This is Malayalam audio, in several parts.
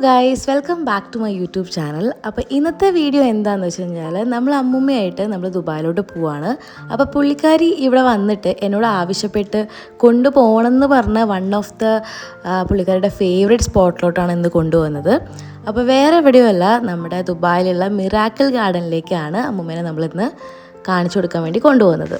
Guys, welcome back to my YouTube channel. അപ്പോൾ ഇന്നത്തെ വീഡിയോ എന്താണെന്ന് വെച്ച് കഴിഞ്ഞാൽ നമ്മൾ അമ്മൂമ്മയായിട്ട് നമ്മൾ ദുബായിലോട്ട് പോവാണ്. അപ്പോൾ പുള്ളിക്കാരി ഇവിടെ വന്നിട്ട് എന്നോട് ആവശ്യപ്പെട്ട് കൊണ്ടുപോകണമെന്ന് പറഞ്ഞ വൺ ഓഫ് ദ പുള്ളിക്കാരിയുടെ ഫേവറേറ്റ് സ്പോട്ടിലോട്ടാണ് ഇന്ന് കൊണ്ടുപോകുന്നത്. അപ്പോൾ വേറെ എവിടെയുമല്ല, നമ്മുടെ ദുബായിലുള്ള മിറാക്കിൾ ഗാർഡനിലേക്കാണ് അമ്മൂമ്മേനെ നമ്മളിന്ന് കാണിച്ചു കൊടുക്കാൻ വേണ്ടി കൊണ്ടുപോകുന്നത്.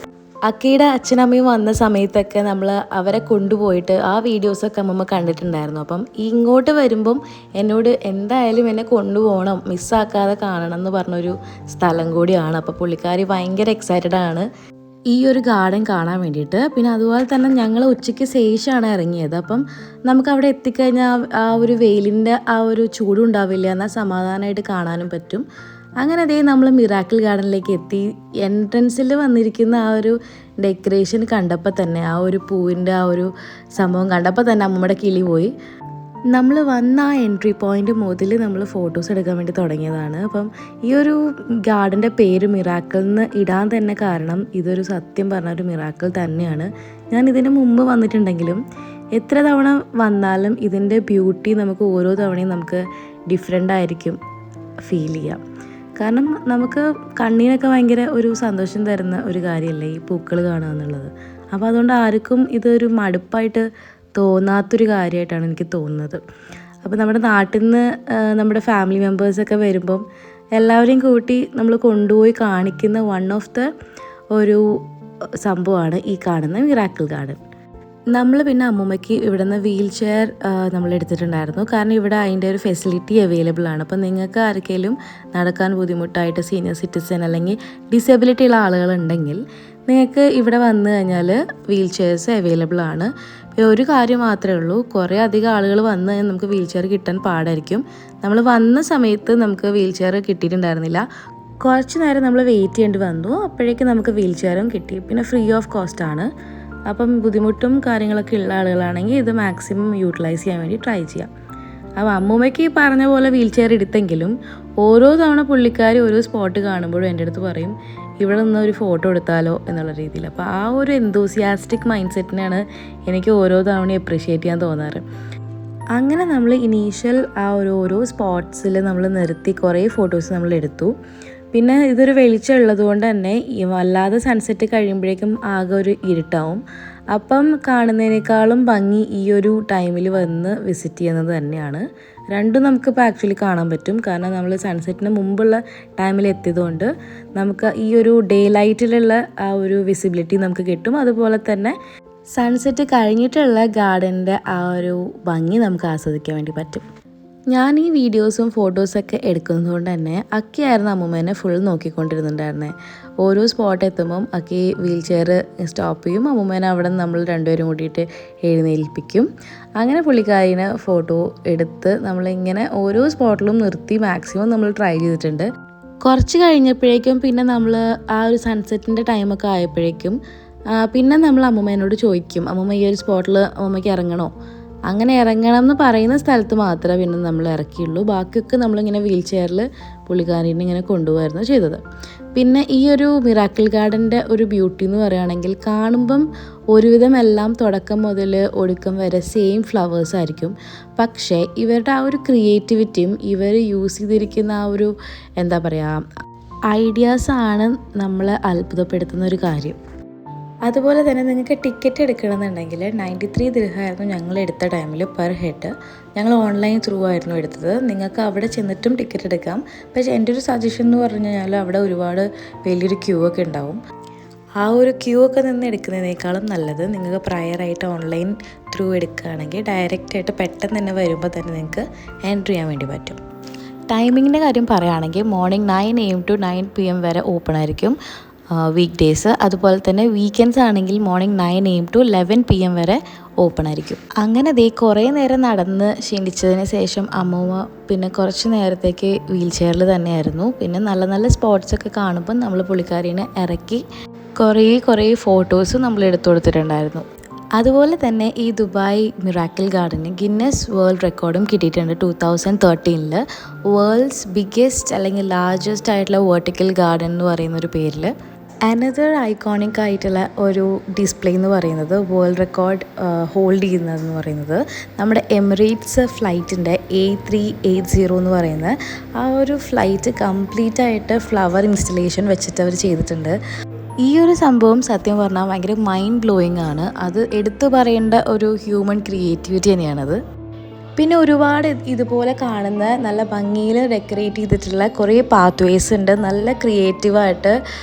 അക്കയുടെ അച്ഛനമ്മയും വന്ന സമയത്തൊക്കെ നമ്മൾ അവരെ കൊണ്ടുപോയിട്ട് ആ വീഡിയോസൊക്കെ അമ്മമ്മ കണ്ടിട്ടുണ്ടായിരുന്നു. അപ്പം ഇങ്ങോട്ട് വരുമ്പം എന്നോട് എന്തായാലും എന്നെ കൊണ്ടുപോകണം, മിസ്സാക്കാതെ കാണണം എന്ന് പറഞ്ഞൊരു സ്ഥലം കൂടിയാണ്. അപ്പോൾ പുള്ളിക്കാരി ഭയങ്കര എക്സൈറ്റഡ് ആണ് ഈ ഒരു ഗാർഡൻ കാണാൻ വേണ്ടിയിട്ട്. പിന്നെ അതുപോലെ തന്നെ ഞങ്ങൾ ഉച്ചയ്ക്ക് ശേഷമാണ് ഇറങ്ങിയത്. അപ്പം നമുക്ക് അവിടെ എത്തിക്കഴിഞ്ഞാൽ ആ ഒരു വെയിലിൻ്റെ ആ ഒരു ചൂടും ഉണ്ടാവില്ല, എന്നാൽ സമാധാനമായിട്ട് കാണാനും പറ്റും. അങ്ങനെ അതേ നമ്മൾ മിറാക്കിൾ ഗാർഡനിലേക്ക് എത്തി. എൻട്രൻസിൽ വന്നിരിക്കുന്ന ആ ഒരു ഡെക്കറേഷൻ കണ്ടപ്പോൾ തന്നെ, ആ ഒരു പൂവിൻ്റെ ആ ഒരു സംഭവം കണ്ടപ്പോൾ തന്നെ അമ്മയുടെ കിളി പോയി. നമ്മൾ വന്ന ആ എൻട്രി പോയിൻ്റ് മുതൽ നമ്മൾ ഫോട്ടോസ് എടുക്കാൻ വേണ്ടി തുടങ്ങിയതാണ്. അപ്പം ഈ ഒരു ഗാർഡൻ്റെ പേര് മിറാക്കിൾ എന്ന് ഇടാൻ തന്നെ കാരണം ഇതൊരു സത്യം പറഞ്ഞ ഒരു മിറാക്കിൾ തന്നെയാണ്. ഞാൻ ഇതിന് മുമ്പ് വന്നിട്ടുണ്ടെങ്കിലും എത്ര തവണ വന്നാലും ഇതിൻ്റെ ബ്യൂട്ടി നമുക്ക് ഓരോ തവണയും നമുക്ക് ഡിഫറെൻ്റ് ആയിരിക്കും ഫീൽ ചെയ്യാം. കാരണം നമുക്ക് കണ്ണിനൊക്കെ ഭയങ്കര ഒരു സന്തോഷം തരുന്ന ഒരു കാര്യമല്ലേ ഈ പൂക്കൾ കാണുക എന്നുള്ളത്. അപ്പോൾ അതുകൊണ്ട് ആർക്കും ഇതൊരു മടുപ്പായിട്ട് തോന്നാത്തൊരു കാര്യമായിട്ടാണ് എനിക്ക് തോന്നുന്നത്. അപ്പോൾ നമ്മുടെ നാട്ടിൽ നിന്ന് നമ്മുടെ ഫാമിലി മെമ്പേഴ്സൊക്കെ വരുമ്പം എല്ലാവരെയും കൂട്ടി നമ്മൾ കൊണ്ടുപോയി കാണിക്കുന്ന വൺ ഓഫ് ദ ഒരു സംഭവമാണ് ഈ കാണുന്ന മിറാക്കിൾ ഗാർഡൻ. നമ്മൾ പിന്നെ അമ്മൂമ്മയ്ക്ക് ഇവിടെ നിന്ന് വീൽ ചെയർ നമ്മൾ എടുത്തിട്ടുണ്ടായിരുന്നു. കാരണം ഇവിടെ അതിൻ്റെ ഒരു ഫെസിലിറ്റി അവൈലബിൾ ആണ്. അപ്പോൾ നിങ്ങൾക്ക് ആർക്കെങ്കിലും നടക്കാൻ ബുദ്ധിമുട്ടായിട്ട് സീനിയർ സിറ്റിസൺ അല്ലെങ്കിൽ ഡിസേബിലിറ്റി ഉള്ള ആളുകളുണ്ടെങ്കിൽ നിങ്ങൾക്ക് ഇവിടെ വന്നു കഴിഞ്ഞാൽ വീൽ ചെയർസ് അവൈലബിൾ ആണ്. ഒരു കാര്യം മാത്രമേ ഉള്ളൂ, കുറേ അധികം ആളുകൾ വന്ന് നമുക്ക് വീൽ ചെയർ കിട്ടാൻ പാടായിരിക്കും. നമ്മൾ വന്ന സമയത്ത് നമുക്ക് വീൽ ചെയർ കിട്ടിയിട്ടുണ്ടായിരുന്നില്ല. കുറച്ച് നേരം നമ്മൾ വെയിറ്റ് ചെയ്യേണ്ടി വന്നു. അപ്പോഴേക്കും നമുക്ക് വീൽ ചെയറും കിട്ടി. പിന്നെ ഫ്രീ ഓഫ് കോസ്റ്റ് ആണ്. അപ്പം ബുദ്ധിമുട്ടും കാര്യങ്ങളൊക്കെ ഉള്ള ആളുകളാണെങ്കിൽ ഇത് മാക്സിമം യൂട്ടിലൈസ് ചെയ്യാൻ വേണ്ടി ട്രൈ ചെയ്യാം. അപ്പോൾ അമ്മൂമ്മയ്ക്ക് പറഞ്ഞ പോലെ വീൽ ചെയർ എടുത്തെങ്കിലും ഓരോ തവണ പുള്ളിക്കാർ ഓരോ സ്പോട്ട് കാണുമ്പോഴും എൻ്റെ അടുത്ത് പറയും ഇവിടെ നിന്ന് ഒരു ഫോട്ടോ എടുത്താലോ എന്നുള്ള രീതിയിൽ. അപ്പോൾ ആ ഒരു എന്തൂസിയാസ്റ്റിക് മൈൻഡ് സെറ്റിനെയാണ് എനിക്ക് ഓരോ തവണയും അപ്രീഷിയേറ്റ് ചെയ്യാൻ തോന്നാറ്. അങ്ങനെ നമ്മൾ ഇനീഷ്യൽ ആ ഓരോ സ്പോട്ട്സിൽ നമ്മൾ നിർത്തി കുറേ ഫോട്ടോസ് നമ്മൾ എടുത്തു. പിന്നെ ഇതൊരു വെളിച്ചം ഉള്ളതുകൊണ്ട് തന്നെ വല്ലാതെ സൺസെറ്റ് കഴിയുമ്പോഴേക്കും ആകെ ഒരു ഇരുട്ടാവും. അപ്പം കാണുന്നതിനേക്കാളും ഭംഗി ഈ ഒരു ടൈമിൽ വന്ന് വിസിറ്റ് ചെയ്യുന്നത് തന്നെയാണ്. രണ്ടും നമുക്കിപ്പോൾ ആക്ച്വലി കാണാൻ പറ്റും. കാരണം നമ്മൾ സൺസെറ്റിന് മുമ്പുള്ള ടൈമിൽ എത്തിയതുകൊണ്ട് നമുക്ക് ഈ ഒരു ഡേ ലൈറ്റിലുള്ള ആ ഒരു വിസിബിലിറ്റി നമുക്ക് കിട്ടും. അതുപോലെ തന്നെ സൺസെറ്റ് കഴിഞ്ഞിട്ടുള്ള ഗാർഡൻ്റെ ആ ഒരു ഭംഗി നമുക്ക് ആസ്വദിക്കാൻ വേണ്ടി പറ്റും. ഞാൻ ഈ വീഡിയോസും ഫോട്ടോസൊക്കെ എടുക്കുന്നത് കൊണ്ട് തന്നെ അക്കിയായിരുന്നു അമ്മൂമ്മേനെ ഫുൾ നോക്കിക്കൊണ്ടിരുന്നുണ്ടായിരുന്നത്. ഓരോ സ്പോട്ട് എത്തുമ്പം അക്കി വീൽ ചെയർ സ്റ്റോപ്പ് ചെയ്യും. അമ്മൂമ്മേനെ അവിടെ നിന്ന് നമ്മൾ രണ്ടുപേരും കൂടിയിട്ട് എഴുന്നേൽപ്പിക്കും. അങ്ങനെ പുള്ളിക്കാരിനെ ഫോട്ടോ എടുത്ത് നമ്മളിങ്ങനെ ഓരോ സ്പോട്ടിലും നിർത്തി മാക്സിമം നമ്മൾ ട്രൈ ചെയ്തിട്ടുണ്ട്. കുറച്ച് കഴിഞ്ഞപ്പോഴേക്കും പിന്നെ നമ്മൾ ആ ഒരു സൺസെറ്റിൻ്റെ ടൈമൊക്കെ ആയപ്പോഴേക്കും പിന്നെ നമ്മൾ അമ്മൂമ്മേനോട് ചോദിക്കും, അമ്മൂമ്മ ഈ ഒരു സ്പോട്ടിൽ അമ്മൂമ്മയ്ക്ക് ഇറങ്ങണോ? അങ്ങനെ ഇറങ്ങണം എന്ന് പറയുന്ന സ്ഥലത്ത് മാത്രമേ പിന്നെ നമ്മൾ ഇറക്കിയുള്ളൂ. ബാക്കിയൊക്കെ നമ്മളിങ്ങനെ വീൽ ചെയറിൽ പുള്ളിക്കാരീനെ ഇങ്ങനെ കൊണ്ടുപോകായിരുന്നു ചെയ്തത്. പിന്നെ ഈ ഒരു മിറാക്കിൾ ഗാർഡൻ്റെ ഒരു ബ്യൂട്ടി എന്ന് പറയുകയാണെങ്കിൽ കാണുമ്പം ഒരുവിധം എല്ലാം തുടക്കം മുതൽ ഒടുക്കം വരെ സെയിം ഫ്ലവേഴ്സ് ആയിരിക്കും. പക്ഷേ ഇവരുടെ ആ ഒരു ക്രിയേറ്റിവിറ്റിയും ഇവർ യൂസ് ചെയ്തിരിക്കുന്ന ആ ഒരു എന്താ പറയുക ഐഡിയാസാണ് നമ്മളെ അത്ഭുതപ്പെടുത്തുന്ന ഒരു കാര്യം. അതുപോലെ തന്നെ നിങ്ങൾക്ക് ടിക്കറ്റ് എടുക്കണമെന്നുണ്ടെങ്കിൽ 93 ദിർഹമായിരുന്നു ഞങ്ങൾ എടുത്ത ടൈമിൽ പെർ ഹെഡ്. ഞങ്ങൾ ഓൺലൈൻ ത്രൂ ആയിരുന്നു എടുത്തത്. നിങ്ങൾക്ക് അവിടെ ചെന്നിട്ടും ടിക്കറ്റ് എടുക്കാം. പക്ഷേ എൻ്റെ ഒരു സജഷൻ എന്ന് പറഞ്ഞു കഴിഞ്ഞാൽ അവിടെ ഒരുപാട് വലിയൊരു ക്യൂ ഒക്കെ ഉണ്ടാവും. ആ ഒരു ക്യൂ ഒക്കെ നിന്ന് എടുക്കുന്നതിനേക്കാളും നല്ലത് നിങ്ങൾക്ക് പ്രയറായിട്ട് ഓൺലൈൻ ത്രൂ എടുക്കുകയാണെങ്കിൽ ഡയറക്റ്റായിട്ട് പെട്ടെന്ന് തന്നെ വരുമ്പോൾ തന്നെ നിങ്ങൾക്ക് എൻട്രി ചെയ്യാൻ വേണ്ടി പറ്റും. ടൈമിങ്ങിൻ്റെ കാര്യം പറയുകയാണെങ്കിൽ മോർണിംഗ് 9 AM to 9 PM വരെ ഓപ്പൺ ആയിരിക്കും വീക്ക് ഡേയ്സ്. അതുപോലെ തന്നെ വീക്കെൻഡ്സ് ആണെങ്കിൽ മോർണിംഗ് 9 AM to 11 PM വരെ ഓപ്പൺ ആയിരിക്കും. അങ്ങനെ കുറേ നേരം നടന്ന് ക്ഷീണിച്ചതിന് ശേഷം അമ്മൂമ്മ പിന്നെ കുറച്ച് നേരത്തേക്ക് വീൽ ചെയറിൽ തന്നെയായിരുന്നു. പിന്നെ നല്ല നല്ല സ്പോട്ട്സൊക്കെ കാണുമ്പോൾ നമ്മൾ പുള്ളിക്കാരീനെ ഇറക്കി കുറേ ഫോട്ടോസ് നമ്മൾ എടുത്തു കൊടുത്തിട്ടുണ്ടായിരുന്നു. അതുപോലെ തന്നെ ഈ ദുബായ് മിറാക്കിൾ ഗാർഡന് ഗിന്നസ് വേൾഡ് റെക്കോർഡും കിട്ടിയിട്ടുണ്ട് 2013. വേൾഡ്സ് ബിഗ്ഗസ്റ്റ് അല്ലെങ്കിൽ ലാർജസ്റ്റ് ആയിട്ടുള്ള വെർട്ടിക്കൽ ഗാർഡൻ എന്ന് പറയുന്നൊരു പേരിൽ. അനദർ ഐക്കോണിക് ആയിട്ടുള്ള ഒരു ഡിസ്പ്ലേ എന്ന് പറയുന്നത് വേൾഡ് റെക്കോർഡ് ഹോൾഡ് ചെയ്യുന്നതെന്ന് പറയുന്നത് നമ്മുടെ എമിറേറ്റ്സ് ഫ്ലൈറ്റിൻ്റെ A380 എന്ന് പറയുന്ന ആ ഒരു ഫ്ലൈറ്റ് കംപ്ലീറ്റ് ആയിട്ട് ഫ്ലവർ ഇൻസ്റ്റലേഷൻ വെച്ചിട്ട് അവർ ചെയ്തിട്ടുണ്ട്. ഈ ഒരു സംഭവം സത്യം പറഞ്ഞാൽ ഭയങ്കര മൈൻഡ് ബ്ലോയിങ് ആണ്. അത് എടുത്തു പറയേണ്ട ഒരു ഹ്യൂമൻ ക്രിയേറ്റിവിറ്റി തന്നെയാണത്. പിന്നെ ഒരുപാട് ഇതുപോലെ കാണുന്ന നല്ല ഭംഗിയിൽ ഡെക്കറേറ്റ് ചെയ്തിട്ടുള്ള കുറേ പാത്ത് വേസ് ഉണ്ട്. നല്ല ക്രിയേറ്റീവായിട്ട്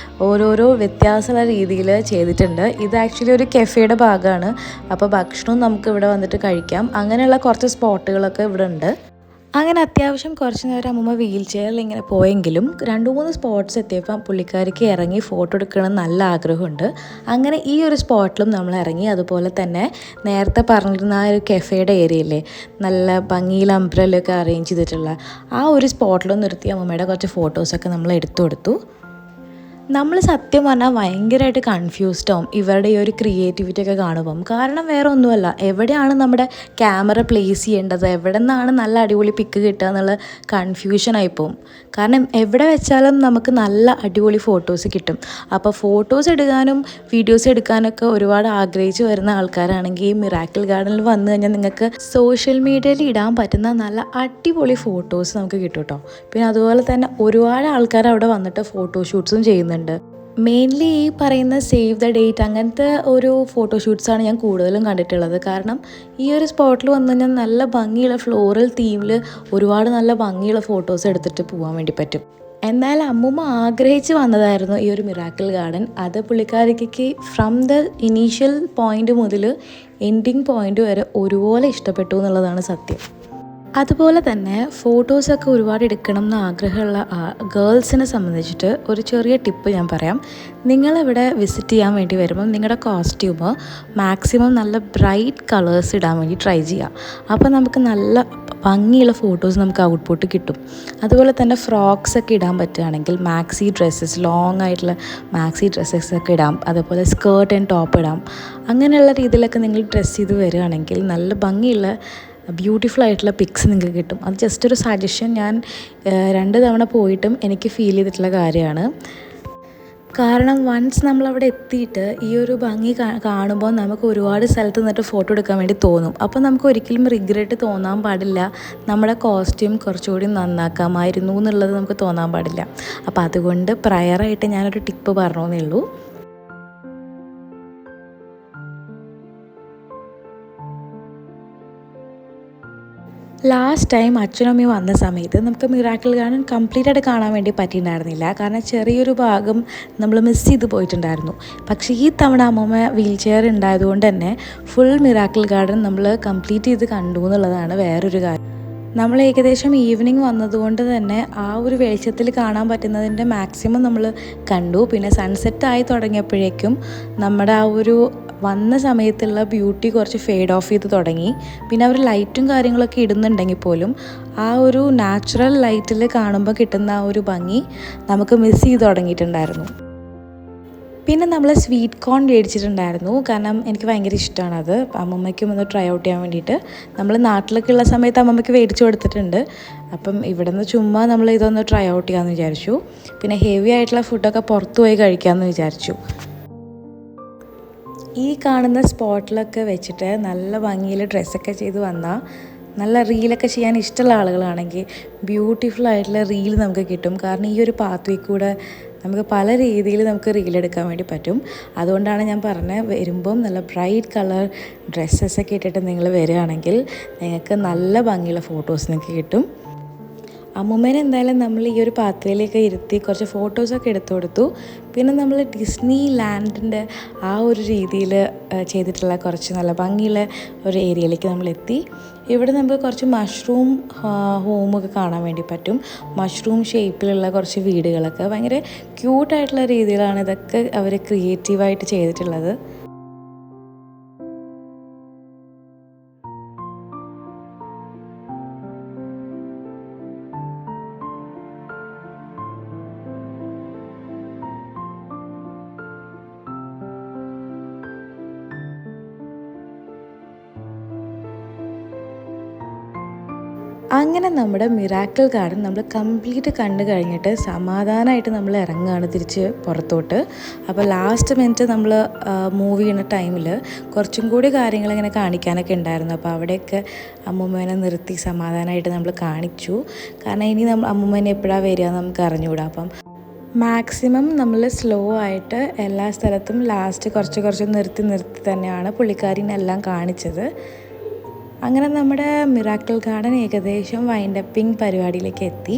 ഓരോരോ വ്യത്യാസമുള്ള രീതിയിൽ ചെയ്തിട്ടുണ്ട്. ഇത് ആക്ച്വലി ഒരു കെഫേയുടെ ഭാഗമാണ്. അപ്പോൾ ഭക്ഷണവും നമുക്ക് ഇവിടെ വന്നിട്ട് കഴിക്കാം. അങ്ങനെയുള്ള കുറച്ച് സ്പോട്ടുകളൊക്കെ ഇവിടെ ഉണ്ട്. അങ്ങനെ അത്യാവശ്യം കുറച്ച് നേരം അമ്മൂമ്മ വീൽ ചെയറിൽ ഇങ്ങനെ പോയെങ്കിലും 2-3 സ്പോട്ട്സ് എത്തിയപ്പോൾ പുള്ളിക്കാരിക്ക് ഇറങ്ങി ഫോട്ടോ എടുക്കണം നല്ല ആഗ്രഹമുണ്ട്. അങ്ങനെ ഈ ഒരു സ്പോട്ടിലും നമ്മൾ ഇറങ്ങി. അതുപോലെ തന്നെ നേരത്തെ പറഞ്ഞിരുന്ന ആ ഒരു കെഫേയുടെ ഏരിയയില്ലേ, നല്ല ഭംഗിയിൽ അംബ്രല്ലൊക്കെ അറേഞ്ച് ചെയ്തിട്ടുള്ള ആ ഒരു സ്പോട്ടിലും നിർത്തി അമ്മൂമ്മയുടെ കുറച്ച് ഫോട്ടോസൊക്കെ നമ്മൾ എടുത്തു കൊടുത്തു. നമ്മൾ സത്യം പറഞ്ഞാൽ ഭയങ്കരമായിട്ട് കൺഫ്യൂസ്ഡ് ആവും ഇവരുടെ ഈ ഒരു ക്രിയേറ്റിവിറ്റി ഒക്കെ കാണുമ്പം. കാരണം വേറെ ഒന്നുമല്ല, എവിടെയാണ് നമ്മുടെ ക്യാമറ പ്ലേസ് ചെയ്യേണ്ടത്, എവിടെ നിന്നാണ് നല്ല അടിപൊളി പിക്ക് കിട്ടുക എന്നുള്ള കൺഫ്യൂഷനായിപ്പോവും. കാരണം എവിടെ വെച്ചാലും നമുക്ക് നല്ല അടിപൊളി ഫോട്ടോസ് കിട്ടും. അപ്പോൾ ഫോട്ടോസ് എടുക്കാനും വീഡിയോസ് എടുക്കാനൊക്കെ ഒരുപാട് ആഗ്രഹിച്ച് വരുന്ന ആൾക്കാരാണെങ്കിൽ ഈ മിറാക്കിൾ ഗാർഡനിൽ വന്നു കഴിഞ്ഞാൽ നിങ്ങൾക്ക് സോഷ്യൽ മീഡിയയിൽ ഇടാൻ പറ്റുന്ന നല്ല അടിപൊളി ഫോട്ടോസ് നമുക്ക് കിട്ടും കേട്ടോ. പിന്നെ അതുപോലെ തന്നെ ഒരുപാട് ആൾക്കാർ അവിടെ വന്നിട്ട് ഫോട്ടോഷൂട്ട്സും ചെയ്യുന്നുണ്ട്. മെയിൻലി ഈ പറയുന്ന സേവ് ദ ഡേറ്റ് അങ്ങനത്തെ ഒരു ഫോട്ടോഷൂട്ട്സാണ് ഞാൻ കൂടുതലും കണ്ടിട്ടുള്ളത്. കാരണം ഈ ഒരു സ്പോട്ടിൽ വന്നു കഴിഞ്ഞാൽ നല്ല ഭംഗിയുള്ള ഫ്ലോറൽ തീമിൽ ഒരുപാട് നല്ല ഭംഗിയുള്ള ഫോട്ടോസ് എടുത്തിട്ട് പോകാൻ വേണ്ടി പറ്റും. എന്നാൽ അമ്മൂമ്മ ആഗ്രഹിച്ച് വന്നതായിരുന്നു ഈ ഒരു മിറാക്കിൾ ഗാർഡൻ. അത് പുള്ളിക്കാരിക്ക് ഫ്രം ദ ഇനീഷ്യൽ പോയിൻ്റ് മുതൽ എൻഡിങ് പോയിൻ്റ് വരെ ഒരുപോലെ ഇഷ്ടപ്പെട്ടു എന്നുള്ളതാണ് സത്യം. അതുപോലെ തന്നെ ഫോട്ടോസൊക്കെ ഒരുപാട് എടുക്കണം എന്ന് ആഗ്രഹമുള്ള ഗേൾസിനെ സംബന്ധിച്ചിട്ട് ഒരു ചെറിയ ടിപ്പ് ഞാൻ പറയാം. നിങ്ങളിവിടെ വിസിറ്റ് ചെയ്യാൻ വേണ്ടി വരുമ്പം നിങ്ങളുടെ കോസ്റ്റ്യൂം മാക്സിമം നല്ല ബ്രൈറ്റ് കളേഴ്സ് ഇടാൻ വേണ്ടി ട്രൈ ചെയ്യുക. അപ്പോൾ നമുക്ക് നല്ല ഭംഗിയുള്ള ഫോട്ടോസ് നമുക്ക് ഔട്ട്പുട്ട് കിട്ടും. അതുപോലെ തന്നെ ഫ്രോക്സൊക്കെ ഇടാൻ പറ്റുകയാണെങ്കിൽ മാക്സി ഡ്രസ്സസ്, ലോങ് ആയിട്ടുള്ള മാക്സി ഡ്രസ്സസൊക്കെ ഇടാം. അതുപോലെ സ്കേർട്ട് ആൻഡ് ടോപ്പ് ഇടാം. അങ്ങനെയുള്ള രീതിയിലൊക്കെ നിങ്ങൾ ഡ്രസ്സ് ചെയ്ത് വരികയാണെങ്കിൽ നല്ല ഭംഗിയുള്ള ബ്യൂട്ടിഫുൾ ആയിട്ടുള്ള പിക്സ് നിങ്ങൾക്ക് കിട്ടും. അത് ജസ്റ്റ് ഒരു സജഷൻ. ഞാൻ 2 തവണ പോയിട്ടും എനിക്ക് ഫീൽ ചെയ്തിട്ടുള്ള കാര്യമാണ്. കാരണം വൺസ് നമ്മളവിടെ എത്തിയിട്ട് ഈ ഒരു ഭംഗി കാണുമ്പോൾ നമുക്ക് ഒരുപാട് സ്ഥലത്ത് നിന്നിട്ട് ഫോട്ടോ എടുക്കാൻ വേണ്ടി തോന്നും. അപ്പോൾ നമുക്ക് ഒരിക്കലും റിഗ്രറ്റ് തോന്നാൻ പാടില്ല. നമ്മുടെ കോസ്റ്റ്യൂം കുറച്ചുകൂടി നന്നാക്കാമായിരുന്നു എന്നുള്ളത് നമുക്ക് തോന്നാൻ പാടില്ല. അപ്പോൾ അതുകൊണ്ട് പ്രയറായിട്ട് ഞാനൊരു ടിപ്പ് പറഞ്ഞേ ഉള്ളൂ. ലാസ്റ്റ് ടൈം അച്ഛനും അമ്മയും വന്ന സമയത്ത് നമുക്ക് മിറാക്കിൾ ഗാർഡൻ കംപ്ലീറ്റ് ആയിട്ട് കാണാൻ വേണ്ടി പറ്റിയിട്ടുണ്ടായിരുന്നില്ല. കാരണം ചെറിയൊരു ഭാഗം നമ്മൾ മിസ് ചെയ്ത് പോയിട്ടുണ്ടായിരുന്നു. പക്ഷേ ഈ തവണ അമ്മമ്മ വീൽ ചെയർ ഉണ്ടായതുകൊണ്ട് തന്നെ ഫുൾ മിറാക്കിൾ ഗാർഡൻ നമ്മൾ കംപ്ലീറ്റ് ചെയ്ത് കണ്ടു എന്നുള്ളതാണ് വേറൊരു കാര്യം. നമ്മൾ ഏകദേശം ഈവനിങ് വന്നതുകൊണ്ട് തന്നെ ആ ഒരു വെളിച്ചത്തിൽ കാണാൻ പറ്റുന്നതിൻ്റെ മാക്സിമം നമ്മൾ കണ്ടു. പിന്നെ സൺസെറ്റായി തുടങ്ങിയപ്പോഴേക്കും നമ്മുടെ ആ ഒരു വന്ന സമയത്തുള്ള ബ്യൂട്ടി കുറച്ച് ഫെയ്ഡ് ഓഫ് ചെയ്ത് തുടങ്ങി. പിന്നെ അവർ ലൈറ്റും കാര്യങ്ങളൊക്കെ ഇടുന്നുണ്ടെങ്കിൽ പോലും ആ ഒരു നാച്ചുറൽ ലൈറ്റിൽ കാണുമ്പോൾ കിട്ടുന്ന ആ ഒരു ഭംഗി നമുക്ക് മിസ് ചെയ്ത് തുടങ്ങിയിട്ടുണ്ടായിരുന്നു. പിന്നെ നമ്മൾ സ്വീറ്റ് കോൺ മേടിച്ചിട്ടുണ്ടായിരുന്നു. കാരണം എനിക്ക് ഭയങ്കര ഇഷ്ടമാണത്. അമ്മമ്മയ്ക്കും ഒന്ന് ട്രൈ ഔട്ട് ചെയ്യാൻ വേണ്ടിയിട്ട് നമ്മൾ നാട്ടിലൊക്കെ ഉള്ള സമയത്ത് അമ്മമ്മയ്ക്ക് മേടിച്ചു കൊടുത്തിട്ടുണ്ട്. അപ്പം ഇവിടെ നിന്ന് ചുമ്മാ നമ്മൾ ഇതൊന്ന് ട്രൈ ഔട്ട് ചെയ്യാമെന്ന് വിചാരിച്ചു. പിന്നെ ഹെവി ആയിട്ടുള്ള ഫുഡൊക്കെ പുറത്തു പോയി കഴിക്കാമെന്ന് വിചാരിച്ചു. ഈ കാണുന്ന സ്പോട്ടിലൊക്കെ വെച്ചിട്ട് നല്ല ഭംഗിയിൽ ഡ്രസ്സൊക്കെ ചെയ്ത് വന്നാൽ നല്ല റീലൊക്കെ ചെയ്യാൻ ഇഷ്ടമുള്ള ആളുകളാണെങ്കിൽ ബ്യൂട്ടിഫുൾ ആയിട്ടുള്ള റീൽ നമുക്ക് കിട്ടും. കാരണം ഈ ഒരു പാത്ത് വേ കൂടെ നമുക്ക് പല രീതിയിൽ നമുക്ക് റീലെടുക്കാൻ വേണ്ടി പറ്റും. അതുകൊണ്ടാണ് ഞാൻ പറഞ്ഞത്, വരുമ്പം നല്ല ബ്രൈറ്റ് കളർ ഡ്രസ്സസൊക്കെ ഇട്ടിട്ട് നിങ്ങൾ വരികയാണെങ്കിൽ നിങ്ങൾക്ക് നല്ല ഭംഗിയുള്ള ഫോട്ടോസ് നിങ്ങൾക്ക് കിട്ടും. അമ്മൂമ്മേനെ എന്തായാലും നമ്മൾ ഈ ഒരു പാത്വേയിലേക്ക് ഇരുത്തി കുറച്ച് ഫോട്ടോസൊക്കെ എടുത്തു കൊടുത്തു. പിന്നെ നമ്മൾ ഡിസ്നി ലാൻഡിൻ്റെ ആ ഒരു രീതിയിൽ ചെയ്തിട്ടുള്ള കുറച്ച് നല്ല ഭംഗിയുള്ള ഒരു ഏരിയയിലേക്ക് നമ്മളെത്തി. ഇവിടെ നമുക്ക് കുറച്ച് മഷ്റൂം ഹോമൊക്കെ കാണാൻ വേണ്ടി പറ്റും. മഷ്റൂം ഷേപ്പിലുള്ള കുറച്ച് വീടുകളൊക്കെ ഭയങ്കര ക്യൂട്ടായിട്ടുള്ള രീതിയിലാണ് ഇതൊക്കെ അവർ ക്രിയേറ്റീവായിട്ട് ചെയ്തിട്ടുള്ളത്. അങ്ങനെ നമ്മുടെ മിറാക്കിൾ ഗാർഡൻ നമ്മൾ കംപ്ലീറ്റ് കണ്ടു കഴിഞ്ഞിട്ട് സമാധാനമായിട്ട് നമ്മൾ ഇറങ്ങുകയാണ് തിരിച്ച് പുറത്തോട്ട്. അപ്പോൾ ലാസ്റ്റ് മിനിറ്റ് നമ്മൾ മൂവ് ചെയ്യുന്ന ടൈമിൽ കുറച്ചും കൂടി കാര്യങ്ങളിങ്ങനെ കാണിക്കാനൊക്കെ ഉണ്ടായിരുന്നു. അപ്പോൾ അവിടെയൊക്കെ അമ്മൂമ്മേനെ നിർത്തി സമാധാനമായിട്ട് നമ്മൾ കാണിച്ചു. കാരണം ഇനി അമ്മൂമ്മേനെ എപ്പോഴാണ് വരിക നമുക്ക് അറിഞ്ഞുകൂടാ. അപ്പം മാക്സിമം നമ്മൾ സ്ലോ ആയിട്ട് എല്ലാ സ്ഥലത്തും ലാസ്റ്റ് കുറച്ച് നിർത്തി തന്നെയാണ് പുള്ളിക്കാരിനെല്ലാം കാണിച്ചത്. അങ്ങനെ നമ്മുടെ മിറാക്കിൾ ഗാർഡൻ ഏകദേശം വൈൻഡപ്പിംഗ് പരിപാടിയിലേക്ക് എത്തി.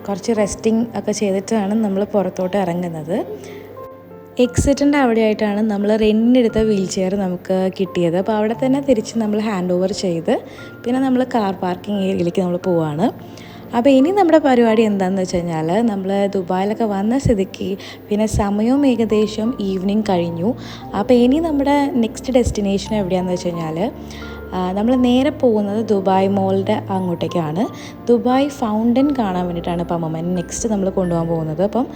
കുറച്ച് റെസ്റ്റിംഗ് ഒക്കെ ചെയ്തിട്ടാണ് നമ്മൾ പുറത്തോട്ട് ഇറങ്ങുന്നത്. എക്സിറ്റിൻ്റെ അവിടെയായിട്ടാണ് നമ്മൾ റെൻറ്റിനെടുത്ത വീൽ ചെയർ നമുക്ക് കിട്ടിയത്. അപ്പോൾ അവിടെ തന്നെ തിരിച്ച് നമ്മൾ ഹാൻഡ് ഓവർ ചെയ്ത് പിന്നെ നമ്മൾ കാർ പാർക്കിംഗ് ഏരിയയിലേക്ക് നമ്മൾ പോവുകയാണ്. അപ്പോൾ ഇനി നമ്മുടെ പരിപാടി എന്താണെന്ന് വെച്ച് കഴിഞ്ഞാൽ നമ്മൾ ദുബായിലൊക്കെ വന്ന സ്ഥിതിക്ക് പിന്നെ സമയവും ഏകദേശം ഈവനിങ് കഴിഞ്ഞു. അപ്പോൾ ഇനി നമ്മുടെ നെക്സ്റ്റ് ഡെസ്റ്റിനേഷൻ എവിടെയാണെന്ന് വെച്ച് കഴിഞ്ഞാൽ നമ്മൾ നേരെ പോകുന്നത് ദുബായ് മോളിൻ്റെ അങ്ങോട്ടേക്കാണ്. ദുബായ് ഫൗണ്ടൻ കാണാൻ വേണ്ടിയിട്ടാണ് ഇപ്പം അമ്മമ്മേനെ നെക്സ്റ്റ് നമ്മൾ കൊണ്ടുപോകാൻ പോകുന്നത്. അപ്പം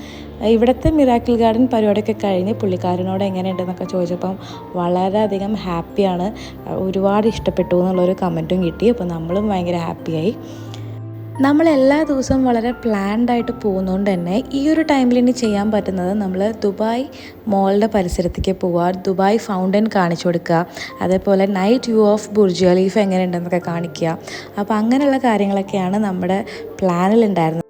ഇവിടുത്തെ മിറാക്കിൾ ഗാർഡൻ പരിപാടിയൊക്കെ കഴിഞ്ഞ് പുള്ളിക്കാരനോട് എങ്ങനെയുണ്ടെന്നൊക്കെ ചോദിച്ചപ്പം വളരെയധികം ഹാപ്പിയാണ്, ഒരുപാട് ഇഷ്ടപ്പെട്ടു എന്നുള്ളൊരു കമൻറ്റും കിട്ടി. അപ്പോൾ നമ്മളും ഭയങ്കര ഹാപ്പിയായി. നമ്മളെല്ലാ ദിവസവും വളരെ പ്ലാൻഡ് ആയിട്ട് പോകുന്നതുകൊണ്ട് തന്നെ ഈ ഒരു ടൈമിൽ ഇനി ചെയ്യാൻ പറ്റുന്നത് നമ്മൾ ദുബായ് മോളിൻ്റെ പരിസരത്തേക്ക് പോവുക, ദുബായ് ഫൗണ്ടൻ കാണിച്ചു കൊടുക്കുക, അതേപോലെ night view of Burj Khalifa എങ്ങനെയുണ്ടെന്നൊക്കെ കാണിക്കുക. അപ്പോൾ അങ്ങനെയുള്ള കാര്യങ്ങളൊക്കെയാണ് നമ്മുടെ പ്ലാനിലുണ്ടായിരുന്നത്.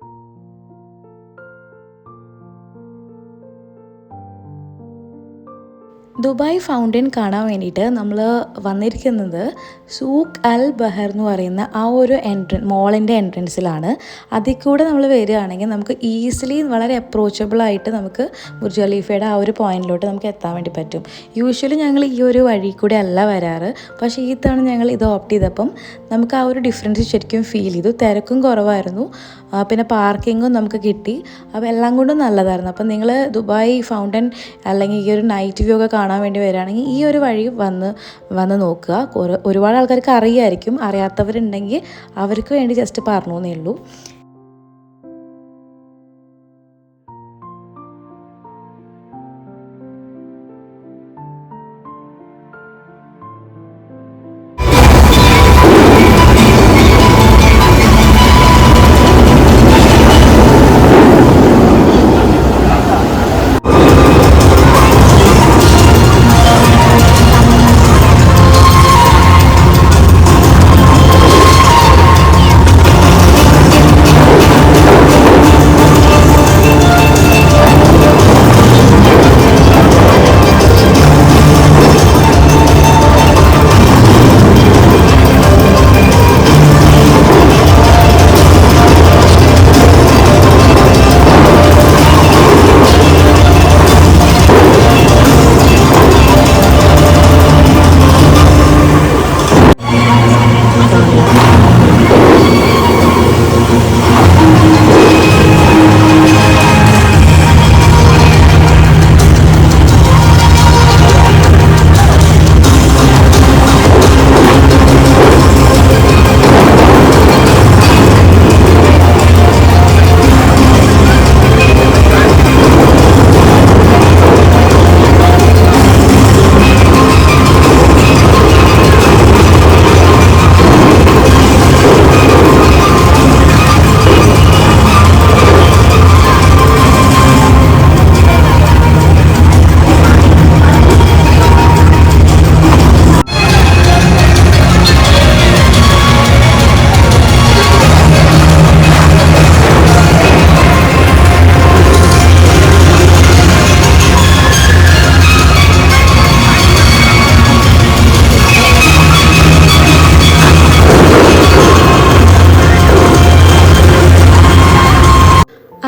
ദുബായ് ഫൗണ്ടൻ കാണാൻ വേണ്ടിയിട്ട് നമ്മൾ വന്നിരിക്കുന്നത് സൂഖ് അൽ ബഹർ എന്ന് പറയുന്ന ആ ഒരു മോളിൻ്റെ എൻട്രൻസിലാണ്. അതിൽ കൂടെ നമ്മൾ വരികയാണെങ്കിൽ നമുക്ക് ഈസിലി വളരെ അപ്രോച്ചബിളായിട്ട് നമുക്ക് ബുർജ് ഖലീഫയുടെ ആ ഒരു പോയിന്റിലോട്ട് നമുക്ക് എത്താൻ വേണ്ടി പറ്റും. യൂഷ്വലി ഞങ്ങൾ ഈ ഒരു വഴി കൂടെ അല്ല വരാറ്, പക്ഷേ ഈ തവണ ഞങ്ങൾ ഇത് ഓപ്റ്റ് ചെയ്തപ്പം നമുക്ക് ആ ഒരു ഡിഫറൻസ് ശരിക്കും ഫീൽ ചെയ്തു. തിരക്കും കുറവായിരുന്നു, പിന്നെ പാർക്കിങ്ങും നമുക്ക് കിട്ടി. അപ്പോൾ എല്ലാം കൊണ്ടും നല്ലതായിരുന്നു. അപ്പം നിങ്ങൾ ദുബായ് ഫൗണ്ടൻ അല്ലെങ്കിൽ ഈ ഒരു നൈറ്റ് വ്യൂ ഒക്കെ കാണാൻ വേണ്ടി വരികയാണെങ്കിൽ ഈ ഒരു വഴി വന്ന് നോക്കുക. ഒരുപാട് ആൾക്കാർക്ക് അറിയായിരിക്കും, അറിയാത്തവരുണ്ടെങ്കിൽ അവർക്ക് വേണ്ടി ജസ്റ്റ് പറഞ്ഞു എന്നേ ഉള്ളൂ.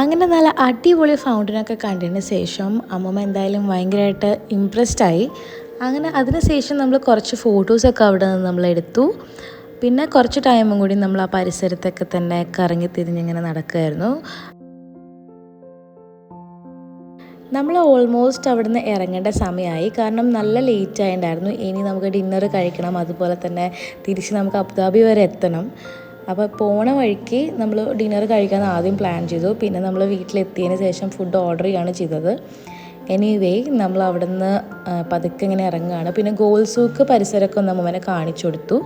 അങ്ങനെ നല്ല അടിപൊളി ഫൗണ്ടനൊക്കെ കണ്ടതിന് ശേഷം അമ്മമ്മ എന്തായാലും ഭയങ്കരമായിട്ട് ഇമ്പ്രസ്ഡായി. അങ്ങനെ അതിന് ശേഷം നമ്മൾ കുറച്ച് ഫോട്ടോസൊക്കെ അവിടെ നിന്ന് നമ്മൾ എടുത്തു. പിന്നെ കുറച്ച് ടൈമും കൂടി നമ്മൾ ആ പരിസരത്തൊക്കെ തന്നെ കറങ്ങി തിരിഞ്ഞിങ്ങനെ നടക്കുമായിരുന്നു. നമ്മൾ ഓൾമോസ്റ്റ് അവിടുന്ന് ഇറങ്ങേണ്ട സമയമായി, കാരണം നല്ല ലേറ്റ് ആയിട്ടുണ്ടായിരുന്നു. ഇനി നമുക്ക് ഡിന്നർ കഴിക്കണം, അതുപോലെ തന്നെ തിരിച്ച് നമുക്ക് അബുദാബി വരെ എത്തണം. അപ്പോൾ പോണ വഴിക്ക് നമ്മൾ ഡിന്നർ കഴിക്കാൻ ആദ്യം പ്ലാൻ ചെയ്തു. പിന്നെ നമ്മൾ വീട്ടിലെത്തിയതിന് ശേഷം ഫുഡ് ഓർഡർ ചെയ്യുകയാണ് ചെയ്തത്. എനിവേ നമ്മൾ അവിടെ നിന്ന് പതുക്കെ ഇങ്ങനെ ഇറങ്ങുകയാണ്. പിന്നെ ഗോൾ സൂക്ക് പരിസരമൊക്കെ ഒന്ന് അമ്മൂമ്മനെ കാണിച്ചു കൊടുത്തു.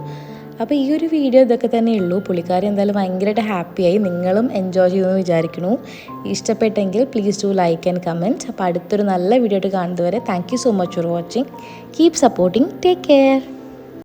അപ്പോൾ ഈ ഒരു വീഡിയോ ഇതൊക്കെ തന്നെ ഉള്ളൂ. പുള്ളിക്കാരി എന്തായാലും ഭയങ്കരമായിട്ട് ഹാപ്പിയായി. നിങ്ങളും എൻജോയ് ചെയ്യുമെന്ന് വിചാരിക്കുന്നു. ഇഷ്ടപ്പെട്ടെങ്കിൽ please do like and comment. അപ്പോൾ അടുത്തൊരു നല്ല വീഡിയോ ആയിട്ട് കാണുന്നതുവരെ thank you so much for watching. Keep supporting. Take care.